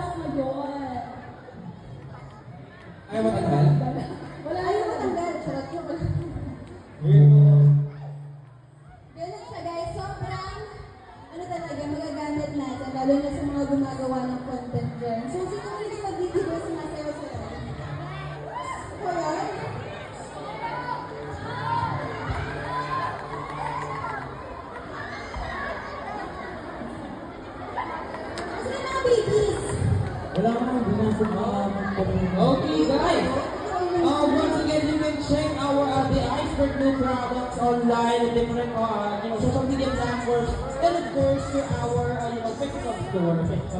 lalabas ngayon. Ayaw matanggal? Wala yung matanggal. Charot yun. Ganun siya guys. Sobrang, ano talaga, magagamit natin. Lalo na sa mga gumagawa ng content dyan. So, sino hindi mag-video sumasayaw sila? Kaya? Kasi yung mga babies. Wala ka nang binasag Okay, guys! Once again, you can check our the Iceberg new products online, different social media platforms, and of course, to our physical store.